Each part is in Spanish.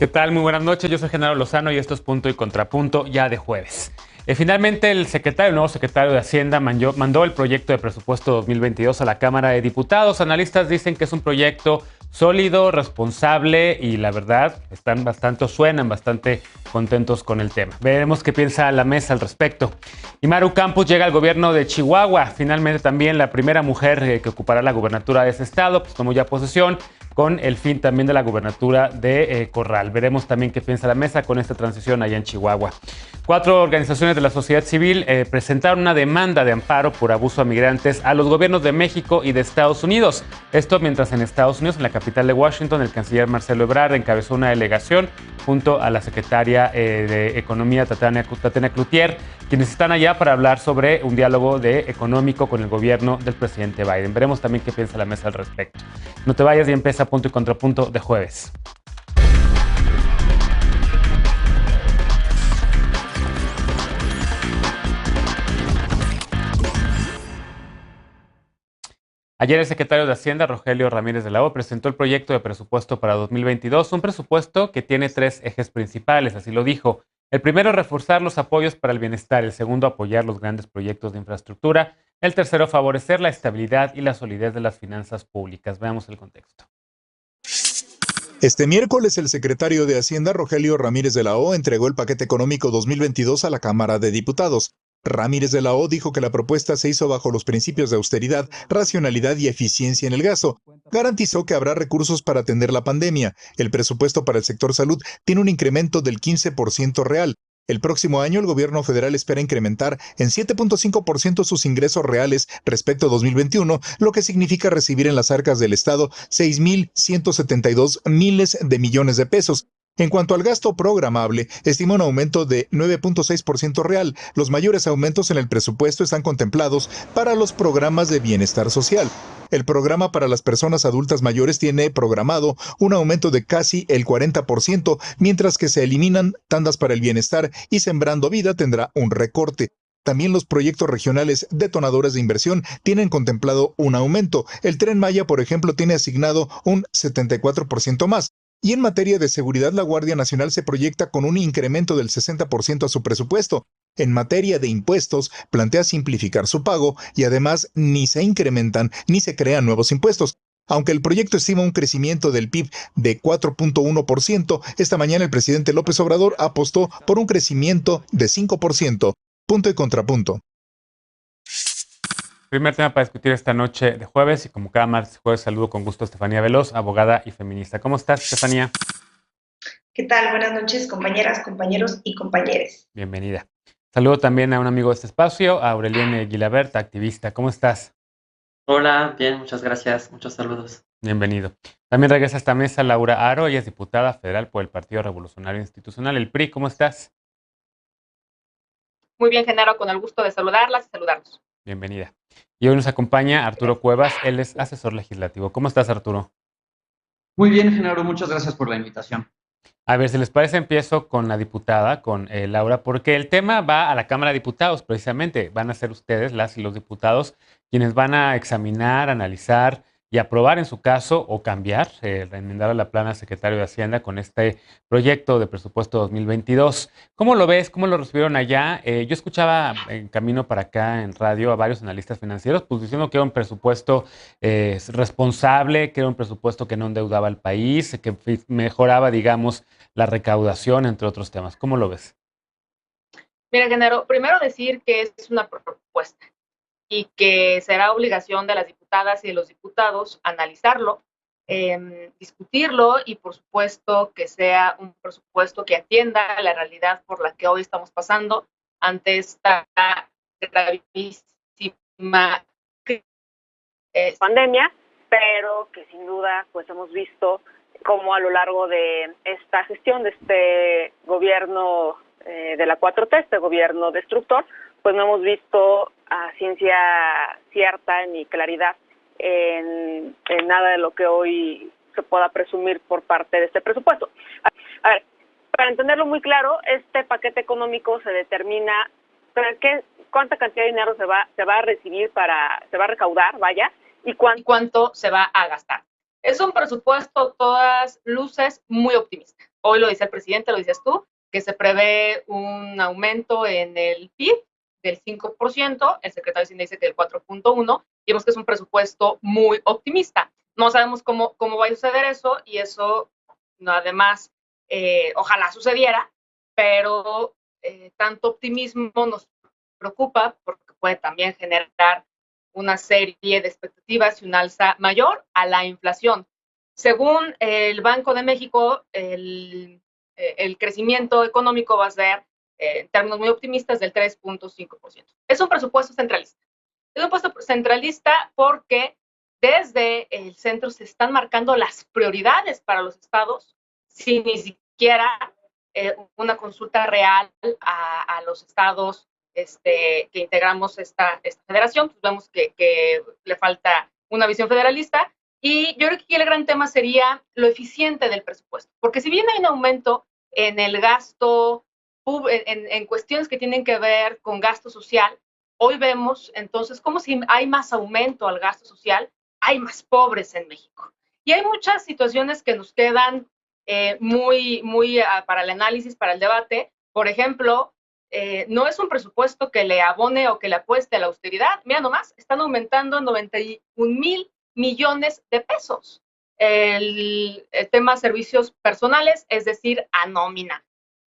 ¿Qué tal? Muy buenas noches. Yo soy Genaro Lozano y esto es Punto y Contrapunto ya de jueves. Finalmente, el nuevo secretario de Hacienda mandó el proyecto de presupuesto 2022 a la Cámara de Diputados. Analistas dicen que es un proyecto sólido, responsable y la verdad suenan bastante contentos con el tema. Veremos qué piensa la mesa al respecto. Y Maru Campos llega al gobierno de Chihuahua. Finalmente también la primera mujer que ocupará la gubernatura de ese estado, pues tomó ya posesión con el fin también de la gubernatura de Corral. Veremos también qué piensa la mesa con esta transición allá en Chihuahua. 4 organizaciones de la sociedad civil presentaron una demanda de amparo por abuso a migrantes a los gobiernos de México y de Estados Unidos. Esto mientras en Estados Unidos, en la capital de Washington, el canciller Marcelo Ebrard encabezó una delegación junto a la secretaria de Economía, Tatiana Cloutier, quienes están allá para hablar sobre un diálogo económico con el gobierno del presidente Biden. Veremos también qué piensa la mesa al respecto. No te vayas y empieza Punto y Contrapunto de jueves. Ayer el secretario de Hacienda, Rogelio Ramírez de la O, presentó el proyecto de presupuesto para 2022, un presupuesto que tiene 3 ejes principales, así lo dijo. El primero, reforzar los apoyos para el bienestar. El segundo, apoyar los grandes proyectos de infraestructura. El tercero, favorecer la estabilidad y la solidez de las finanzas públicas. Veamos el contexto. Este miércoles, el secretario de Hacienda, Rogelio Ramírez de la O, entregó el paquete económico 2022 a la Cámara de Diputados. Ramírez de la O dijo que la propuesta se hizo bajo los principios de austeridad, racionalidad y eficiencia en el gasto. Garantizó que habrá recursos para atender la pandemia. El presupuesto para el sector salud tiene un incremento del 15% real. El próximo año, el gobierno federal espera incrementar en 7.5% sus ingresos reales respecto a 2021, lo que significa recibir en las arcas del Estado 6.172 miles de millones de pesos. En cuanto al gasto programable, estima un aumento de 9.6% real. Los mayores aumentos en el presupuesto están contemplados para los programas de bienestar social. El programa para las personas adultas mayores tiene programado un aumento de casi el 40%, mientras que se eliminan tandas para el bienestar y Sembrando Vida tendrá un recorte. También los proyectos regionales detonadores de inversión tienen contemplado un aumento. El Tren Maya, por ejemplo, tiene asignado un 74% más. Y en materia de seguridad, la Guardia Nacional se proyecta con un incremento del 60% a su presupuesto. En materia de impuestos, plantea simplificar su pago y además ni se incrementan ni se crean nuevos impuestos. Aunque el proyecto estima un crecimiento del PIB de 4.1%, esta mañana el presidente López Obrador apostó por un crecimiento de 5%. Punto y contrapunto. Primer tema para discutir esta noche de jueves y como cada martes y jueves saludo con gusto a Estefanía Veloz, abogada y feminista. ¿Cómo estás, Estefanía? ¿Qué tal? Buenas noches, compañeras, compañeros y compañeres. Bienvenida. Saludo también a un amigo de este espacio, a Aurelienne Guilabert, activista. ¿Cómo estás? Hola, bien, muchas gracias, muchos saludos. Bienvenido. También regresa a esta mesa Laura Haro, ella es diputada federal por el Partido Revolucionario Institucional, el PRI. ¿Cómo estás? Muy bien, Genaro, con el gusto de saludarlas y saludarlos. Bienvenida. Y hoy nos acompaña Arturo Cuevas, él es asesor legislativo. ¿Cómo estás, Arturo? Muy bien, Genaro, muchas gracias por la invitación. A ver, si les parece, empiezo con la diputada, con Laura, porque el tema va a la Cámara de Diputados, precisamente. Van a ser ustedes, las y los diputados, quienes van a examinar, analizar y aprobar en su caso o cambiar, enmendar a la plana secretario de Hacienda con este proyecto de presupuesto 2022. ¿Cómo lo ves? ¿Cómo lo recibieron allá? Yo escuchaba en camino para acá en radio a varios analistas financieros pues diciendo que era un presupuesto responsable, que era un presupuesto que no endeudaba al país, que mejoraba, digamos, la recaudación, entre otros temas. ¿Cómo lo ves? Mira, Genaro, primero decir que es una propuesta y que será obligación de las diputadas y de los diputados analizarlo, discutirlo y, por supuesto, que sea un presupuesto que atienda la realidad por la que hoy estamos pasando ante esta gravísima pandemia, pero que sin duda pues hemos visto cómo a lo largo de esta gestión de este gobierno de la 4T, este gobierno destructor, pues no hemos visto a ciencia cierta ni claridad en nada de lo que hoy se pueda presumir por parte de este presupuesto. A ver, para entenderlo muy claro, este paquete económico se determina cuánta cantidad de dinero se va a recibir, se va a recaudar, y cuánto se va a gastar. Es un presupuesto, todas luces, muy optimista. Hoy lo dice el presidente, lo dices tú, que se prevé un aumento en el PIB del 5%, el secretario de Hacienda dice que del 4.1%, y vemos que es un presupuesto muy optimista. No sabemos cómo va a suceder eso, y eso además ojalá sucediera, pero tanto optimismo nos preocupa porque puede también generar una serie de expectativas y un alza mayor a la inflación. Según el Banco de México, el crecimiento económico va a ser, en términos muy optimistas, del 3.5%. Es un presupuesto centralista. Es un presupuesto centralista porque desde el centro se están marcando las prioridades para los estados sin ni siquiera una consulta real a los estados que integramos esta federación. Pues vemos que le falta una visión federalista. Y yo creo que aquí el gran tema sería lo eficiente del presupuesto. Porque si bien hay un aumento en el gasto, en cuestiones que tienen que ver con gasto social, hoy vemos entonces como si hay más aumento al gasto social, hay más pobres en México. Y hay muchas situaciones que nos quedan muy para el análisis, para el debate. Por ejemplo, no es un presupuesto que le abone o que le apueste a la austeridad. Mira nomás, están aumentando en 91,000 millones de pesos el tema servicios personales, es decir, a nómina.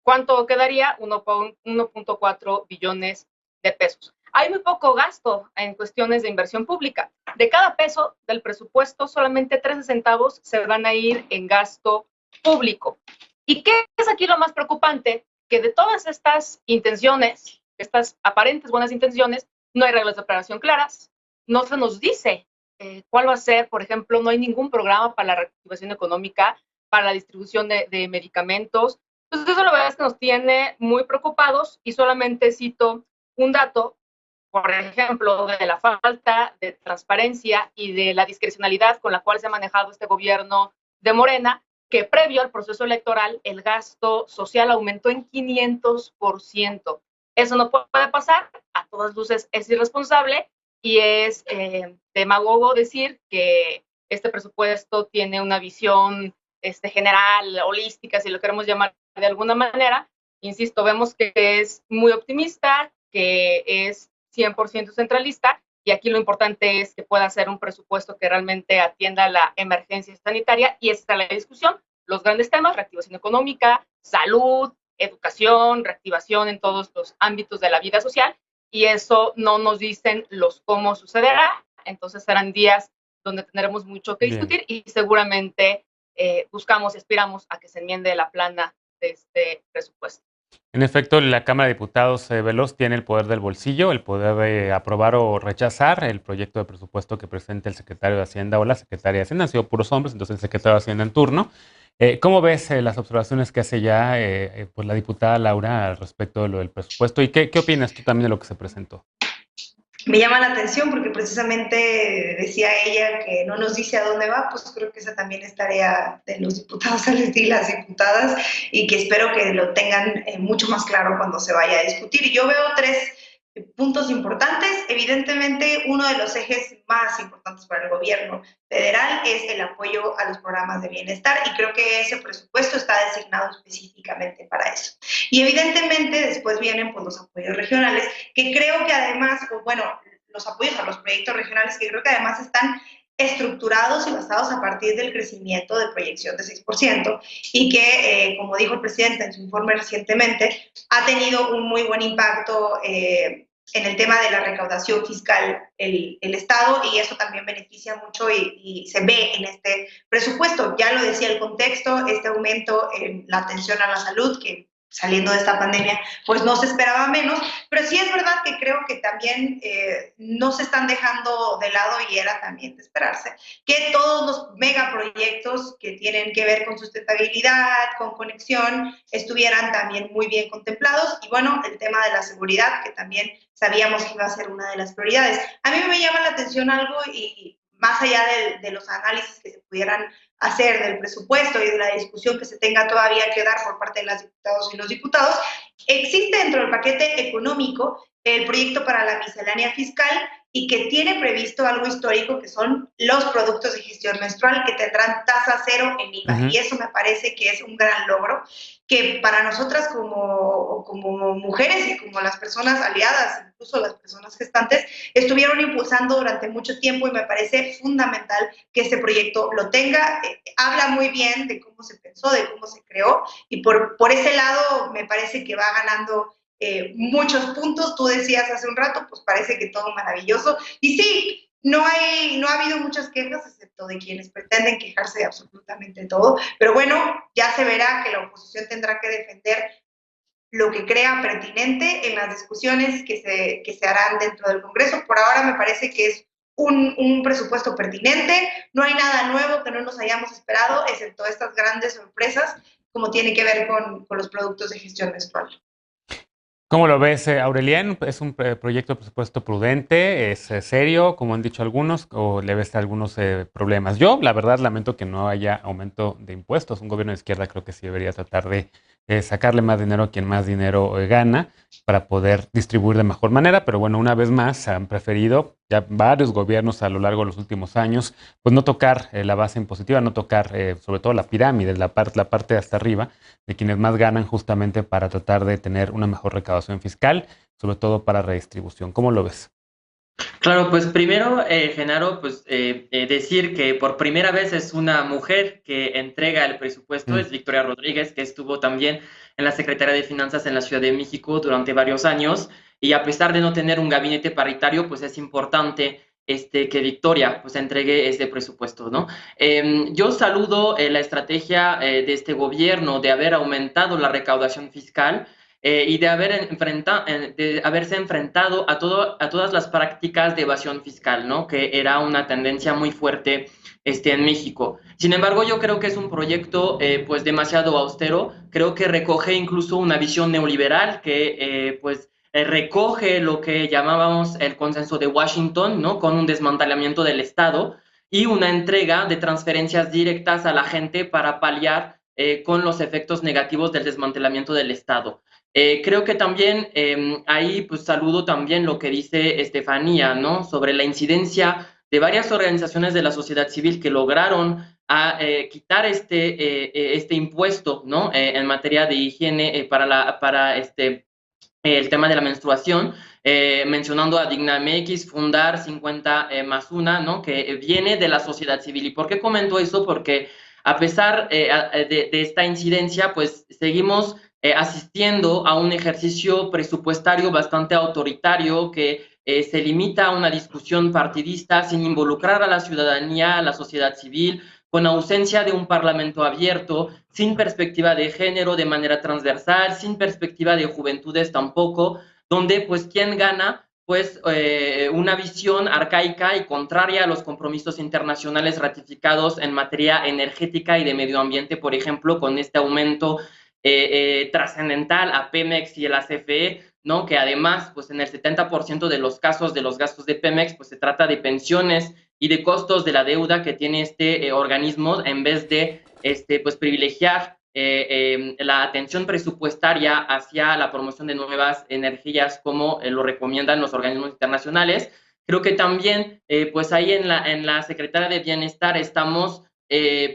¿Cuánto quedaría? 1.4 billones de pesos. Hay muy poco gasto en cuestiones de inversión pública. De cada peso del presupuesto, solamente 13 centavos se van a ir en gasto público. ¿Y qué es aquí lo más preocupante? Que de todas estas intenciones, estas aparentes buenas intenciones, no hay reglas de operación claras, no se nos dice cuál va a ser, por ejemplo, no hay ningún programa para la reactivación económica, para la distribución de medicamentos. Entonces eso la verdad es que nos tiene muy preocupados y solamente cito un dato, por ejemplo, de la falta de transparencia y de la discrecionalidad con la cual se ha manejado este gobierno de Morena, que previo al proceso electoral el gasto social aumentó en 500%. Eso no puede pasar, a todas luces es irresponsable y es demagogo decir que este presupuesto tiene una visión general, holística, si lo queremos llamar de alguna manera. Insisto, vemos que es muy optimista, que es 100% centralista, y aquí lo importante es que pueda ser un presupuesto que realmente atienda la emergencia sanitaria, y esta es la discusión. Los grandes temas: reactivación económica, salud, educación, reactivación en todos los ámbitos de la vida social, y eso no nos dicen los cómo sucederá. Entonces serán días donde tendremos mucho que discutir. Bien. Y seguramente buscamos y aspiramos a que se enmiende la plana de este presupuesto. En efecto, la Cámara de Diputados, Veloz, tiene el poder del bolsillo, el poder de aprobar o rechazar el proyecto de presupuesto que presente el secretario de Hacienda o la secretaria de Hacienda. Han sido puros hombres, entonces el secretario de Hacienda en turno. ¿Cómo ves las observaciones que hace ya pues la diputada Laura al respecto de lo del presupuesto? ¿Y qué opinas tú también de lo que se presentó? Me llama la atención porque precisamente decía ella que no nos dice a dónde va. Pues creo que esa también es tarea de los diputados y las diputadas, y que espero que lo tengan mucho más claro cuando se vaya a discutir. Yo veo tres puntos importantes. Evidentemente, uno de los ejes más importantes para el gobierno federal es el apoyo a los programas de bienestar, y creo que ese presupuesto está designado específicamente para eso. Y evidentemente después vienen pues, los apoyos regionales, que creo que además, bueno, los apoyos a los proyectos regionales, que creo que además están estructurados y basados a partir del crecimiento de proyección de 6%, y que, como dijo el presidente en su informe recientemente, ha tenido un muy buen impacto en el tema de la recaudación fiscal el Estado, y eso también beneficia mucho y se ve en este presupuesto. Ya lo decía el contexto, este aumento en la atención a la salud, que saliendo de esta pandemia, pues no se esperaba menos, pero sí es verdad que creo que también no se están dejando de lado, y era también de esperarse, que todos los megaproyectos que tienen que ver con sustentabilidad, con conexión, estuvieran también muy bien contemplados. Y bueno, el tema de la seguridad, que también sabíamos que iba a ser una de las prioridades. A mí me llama la atención algo, y más allá de los análisis que se pudieran hacer del presupuesto y de la discusión que se tenga todavía que dar por parte de las diputadas y los diputados, existe dentro del paquete económico el proyecto para la miscelánea fiscal, y que tiene previsto algo histórico que son los productos de gestión menstrual que tendrán tasa cero en IVA. Y eso me parece que es un gran logro que para nosotras como mujeres y como las personas aliadas, incluso las personas gestantes, estuvieron impulsando durante mucho tiempo y me parece fundamental que este proyecto lo tenga. Habla muy bien de cómo se pensó, de cómo se creó y por ese lado me parece que va ganando muchos puntos. Tú decías hace un rato, pues parece que todo maravilloso. Y sí, no ha habido muchas quejas, excepto de quienes pretenden quejarse de absolutamente todo. Pero bueno, ya se verá que la oposición tendrá que defender lo que crea pertinente en las discusiones que se harán dentro del Congreso. Por ahora me parece que es un presupuesto pertinente, no hay nada nuevo que no nos hayamos esperado, excepto estas grandes sorpresas, como tiene que ver con los productos de gestión menstrual. ¿Cómo lo ves, Aurelien? ¿Es un proyecto de presupuesto prudente? ¿Es serio, como han dicho algunos? ¿O le ves algunos problemas? Yo, la verdad, lamento que no haya aumento de impuestos. Un gobierno de izquierda creo que sí debería tratar de sacarle más dinero a quien más dinero gana para poder distribuir de mejor manera. Pero bueno, una vez más han preferido ya varios gobiernos a lo largo de los últimos años, pues no tocar la base impositiva, no tocar sobre todo la pirámide, la parte de hasta arriba, de quienes más ganan justamente para tratar de tener una mejor recaudación fiscal, sobre todo para redistribución. ¿Cómo lo ves? Claro, pues primero, Genaro, pues decir que por primera vez es una mujer que entrega el presupuesto, es Victoria Rodríguez, que estuvo también en la Secretaría de Finanzas en la Ciudad de México durante varios años, y a pesar de no tener un gabinete paritario, pues es importante que Victoria pues entregue este presupuesto, ¿no? Yo saludo la estrategia de este gobierno de haber aumentado la recaudación fiscal, y de haberse enfrentado a todas las prácticas de evasión fiscal, ¿no? Que era una tendencia muy fuerte en México. Sin embargo, yo creo que es un proyecto pues demasiado austero. Creo que recoge incluso una visión neoliberal que recoge lo que llamábamos el consenso de Washington, ¿no? Con un desmantelamiento del Estado y una entrega de transferencias directas a la gente para paliar con los efectos negativos del desmantelamiento del Estado. Creo que también ahí pues saludo también lo que dice Estefanía, ¿no? Sobre la incidencia de varias organizaciones de la sociedad civil que lograron quitar este impuesto, ¿no? En materia de higiene para el tema de la menstruación, mencionando a Digna MX, Fundar 50 más 1, ¿no? Que viene de la sociedad civil. ¿Y por qué comento eso? Porque a pesar de esta incidencia, pues seguimos asistiendo a un ejercicio presupuestario bastante autoritario que se limita a una discusión partidista sin involucrar a la ciudadanía, a la sociedad civil, con ausencia de un parlamento abierto, sin perspectiva de género de manera transversal, sin perspectiva de juventudes tampoco, donde pues quien gana pues una visión arcaica y contraria a los compromisos internacionales ratificados en materia energética y de medio ambiente, por ejemplo, con este aumento trascendental a Pemex y a la CFE, ¿no? Que además, pues en el 70% de los casos de los gastos de Pemex, pues se trata de pensiones y de costos de la deuda que tiene este organismo en vez de pues privilegiar la atención presupuestaria hacia la promoción de nuevas energías como lo recomiendan los organismos internacionales. Creo que también, pues ahí en la Secretaría de Bienestar estamos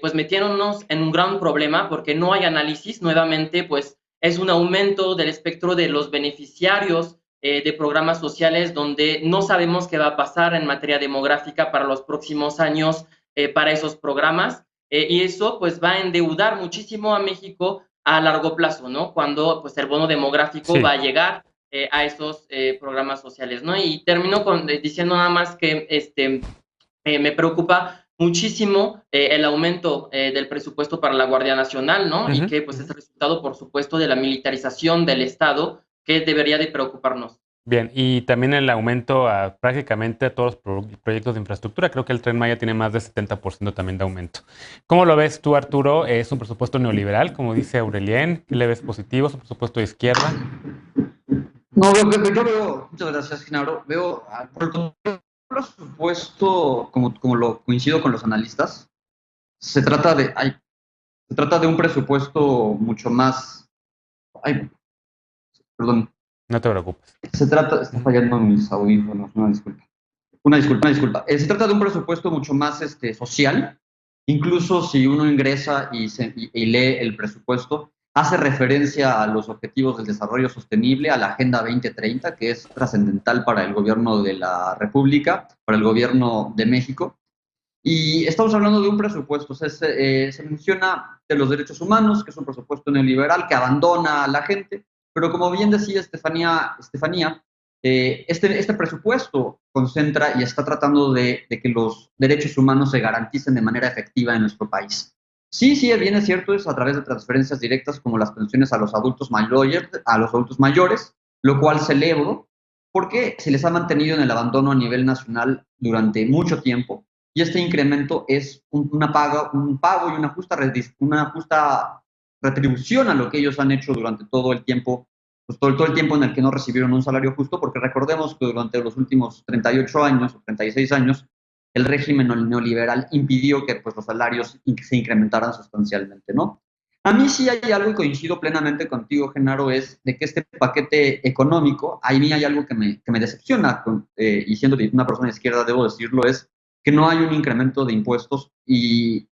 pues metiéndonos en un gran problema porque no hay análisis. Nuevamente, pues es un aumento del espectro de los beneficiarios de programas sociales donde no sabemos qué va a pasar en materia demográfica para los próximos años para esos programas. Y eso pues va a endeudar muchísimo a México a largo plazo, ¿no? Cuando pues el bono demográfico va a llegar a esos programas sociales, ¿no? Y termino diciendo nada más que me preocupa muchísimo el aumento del presupuesto para la Guardia Nacional, ¿no? Y que pues es el resultado, por supuesto, de la militarización del Estado que debería de preocuparnos. Bien, y también el aumento a prácticamente todos los proyectos de infraestructura. Creo que el Tren Maya tiene más de 70% también de aumento. ¿Cómo lo ves tú, Arturo? ¿Es un presupuesto neoliberal, como dice Aurelien? ¿Qué le ves positivo? ¿Es un presupuesto de izquierda? No, yo veo, muchas gracias, Genaro. Veo el presupuesto, como lo coincido con los analistas, se trata de un presupuesto mucho más. Perdón. No te preocupes. Está fallando mis audífonos, no, disculpa. Una disculpa. Se trata de un presupuesto mucho más social. Incluso si uno ingresa y lee el presupuesto, hace referencia a los objetivos del desarrollo sostenible, a la Agenda 2030, que es trascendental para el gobierno de la República, para el gobierno de México. Y estamos hablando de un presupuesto, o sea, se menciona de los derechos humanos, que es un presupuesto neoliberal que abandona a la gente, pero como bien decía Estefanía, este presupuesto concentra y está tratando de que los derechos humanos se garanticen de manera efectiva en nuestro país. Sí, bien es cierto, es a través de transferencias directas como las pensiones a los adultos mayores, lo cual celebro, porque se les ha mantenido en el abandono a nivel nacional durante mucho tiempo, y este incremento es un pago y una justa retribución a lo que ellos han hecho durante todo el tiempo, pues todo el tiempo en el que no recibieron un salario justo, porque recordemos que durante los últimos 38 años o 36 años, el régimen neoliberal impidió que pues, los salarios se incrementaran sustancialmente, ¿no? A mí sí hay algo, y coincido plenamente contigo, Genaro, es de que este paquete económico, a mí hay algo que me decepciona, y siendo una persona de izquierda debo decirlo, es que no hay un incremento de impuestos y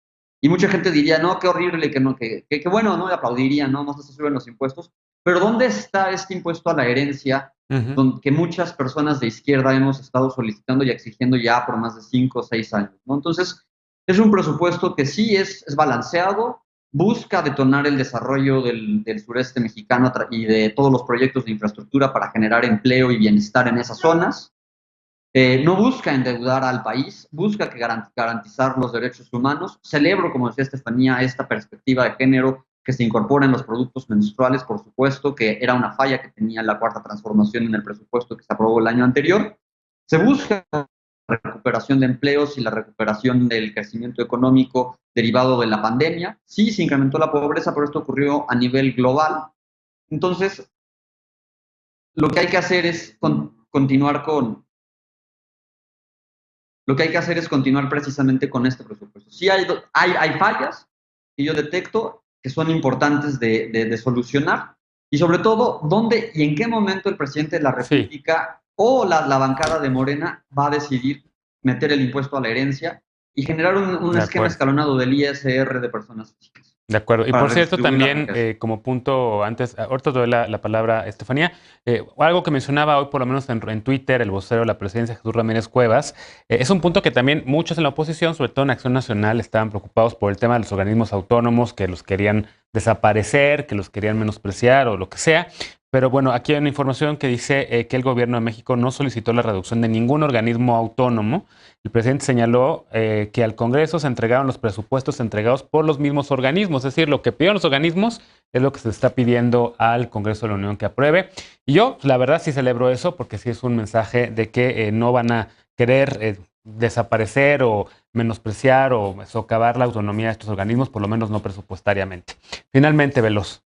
mucha gente diría, no, qué horrible, que bueno, ¿no? Aplaudiría, no se suben los impuestos, pero ¿dónde está este impuesto a la herencia que muchas personas de izquierda hemos estado solicitando y exigiendo ya por más de 5 o 6 años, ¿no? Entonces, es un presupuesto que sí es balanceado, busca detonar el desarrollo del sureste mexicano y de todos los proyectos de infraestructura para generar empleo y bienestar en esas zonas. No busca endeudar al país, busca garantizar los derechos humanos. Celebro, como decía Estefanía, esta perspectiva de género que se incorpora en los productos menstruales, por supuesto, que era una falla que tenía la cuarta transformación en el presupuesto que se aprobó el año anterior. Se busca la recuperación de empleos y la recuperación del crecimiento económico derivado de la pandemia. Sí, se incrementó la pobreza, pero esto ocurrió a nivel global. Entonces, lo que hay que hacer es continuar precisamente con este presupuesto. Sí hay fallas que yo detecto que son importantes de solucionar, y sobre todo, ¿dónde y en qué momento el presidente de la República o la bancada de Morena va a decidir meter el impuesto a la herencia y generar un esquema escalonado del ISR de personas físicas? De acuerdo. Y por cierto, también como punto antes, ahorita te doy la palabra, Estefanía, algo que mencionaba hoy por lo menos en Twitter el vocero de la presidencia, Jesús Ramírez Cuevas, es un punto que también muchos en la oposición, sobre todo en Acción Nacional, estaban preocupados por el tema de los organismos autónomos, que los querían desaparecer, que los querían menospreciar o lo que sea. Pero bueno, aquí hay una información que dice que el gobierno de México no solicitó la reducción de ningún organismo autónomo. El presidente señaló que al Congreso se entregaron los presupuestos entregados por los mismos organismos. Es decir, lo que pidieron los organismos es lo que se está pidiendo al Congreso de la Unión que apruebe. Y yo, la verdad, sí celebro eso porque sí es un mensaje de que no van a querer desaparecer o menospreciar o socavar la autonomía de estos organismos, por lo menos no presupuestariamente. Finalmente, Veloz.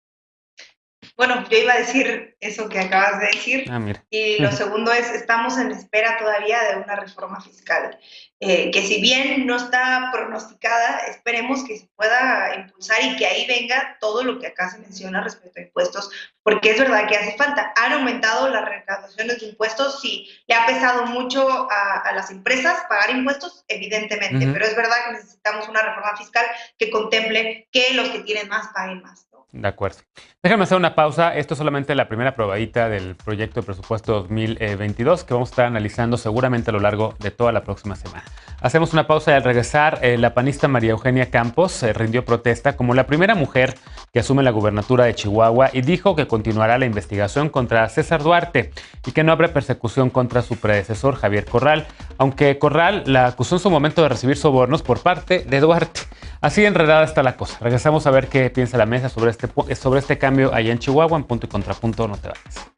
Bueno, yo iba a decir eso que acabas de decir. Y lo segundo es, estamos en espera todavía de una reforma fiscal, que si bien no está pronosticada, esperemos que se pueda impulsar y que ahí venga todo lo que acá se menciona respecto a impuestos, porque es verdad que hace falta. Han aumentado las recaudaciones de impuestos, sí, le ha pesado mucho a las empresas pagar impuestos, evidentemente, pero es verdad que necesitamos una reforma fiscal que contemple que los que tienen más paguen más, ¿no? De acuerdo. Déjame hacer una pausa. Esto es solamente la primera probadita del proyecto de presupuesto 2022 que vamos a estar analizando seguramente a lo largo de toda la próxima semana. Hacemos una pausa y al regresar, la panista María Eugenia Campos rindió protesta como la primera mujer que asume la gubernatura de Chihuahua y dijo que continuará la investigación contra César Duarte y que no habrá persecución contra su predecesor Javier Corral, aunque Corral la acusó en su momento de recibir sobornos por parte de Duarte. Así enredada está la cosa. Regresamos a ver qué piensa la mesa sobre este cambio allá en Chihuahua. En Punto y Contrapunto, no te vayas.